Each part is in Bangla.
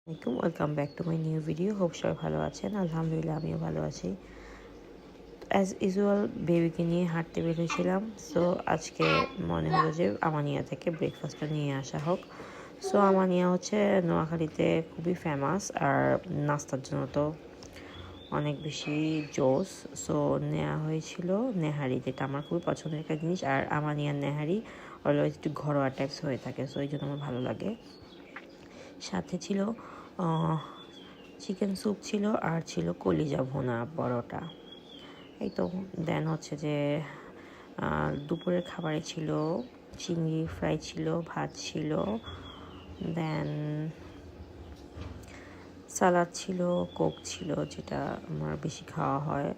Welcome back to my new video. Hope সবাই ভালো আছেন। আলহামদুলিল্লাহ আমিও ভালো আছি। অ্যাজ ইউজুয়াল বেবিকে নিয়ে হাঁটতে বেরিয়েছিলাম। সো আজকে মনে হলো যে আমানিয়া থেকে ব্রেকফাস্টটা নিয়ে আসা হোক। সো আমানিয়া হচ্ছে নোয়াখালীতে খুবই ফেমাস, আর নাস্তার জন্য তো অনেক বেশি জোস। সো নেওয়া হয়েছিল নেহারি, যেটা আমার খুবই পছন্দের একটা জিনিস। আর আমানিয়ার নেহারি অলওয়েজ একটু ঘরোয়া টাইপস হয়ে থাকে, সো এই জন্য আমার ভালো লাগে। সাথে ছিল চিকেন স্যুপ ছিল, আর ছিল কলিজা ভুনা পরোটা। এই তো দেন হচ্ছে যে দুপুরের খাবারে ছিল চিংড়ি ফ্রাই ছিল, ভাত ছিল, দেন সালাদ ছিল, কোক ছিল, যেটা আমার বেশি খাওয়া হয়।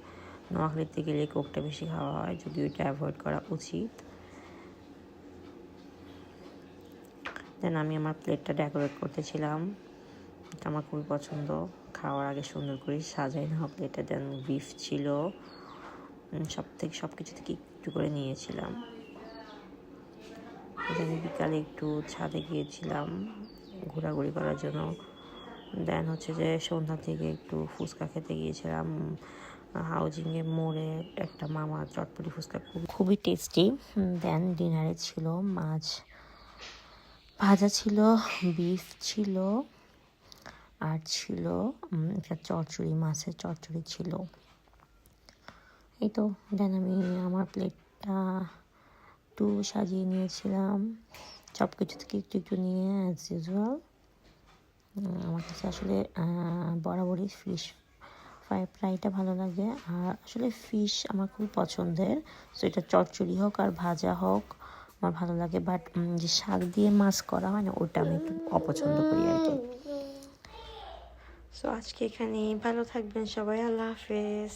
নোয়াখালীতে গেলে কোকটা বেশি খাওয়া হয়, যদিও এটা অ্যাভয়েড করা উচিত। দেন আমি আমার প্লেটটা ডেকোরেট করতেছিলাম, এটা আমার খুবই পছন্দ। খাওয়ার আগে সুন্দর করে সাজাই নেওয়া প্লেটে। দেন বিফ ছিল, সব কিছু থেকে একটু করে নিয়েছিলাম। দেন বিকালে একটু ছাদে গিয়েছিলাম ঘোরাঘুরি করার জন্য। দেন হচ্ছে যে সন্ধ্যা থেকে একটু ফুচকা খেতে গিয়েছিলাম হাউজিংয়ে মোড়ে একটা মামা চটপটি ফুচকা, খুবই টেস্টি। দেন ডিনারে ছিল মাছ ভাজা ছিল, বিফ ছিল, আর ছিল একটা চচ্চড়ি, মাছের চচ্চড়ি ছিল। এই তো দেন আমি আমার প্লেটটা একটু সাজিয়ে নিয়েছিলাম, সব কিছু থেকে একটু একটু নিয়ে অ্যাজ ইউজুয়াল। আমার কাছে আসলে বরাবরই ফিশ ফ্রাইটা ভালো লাগে, আর আসলে ফিশ আমার খুব পছন্দের। সো এটা চচ্চড়ি হোক আর ভাজা হোক আমার ভালো লাগে, বাট যে শাক দিয়ে মাছ করা হয় না, ওটা আমি একটু অপছন্দ করি আর কি। সো আজকে এখানেই, ভালো থাকবেন সবাই, আল্লাহ হাফেজ।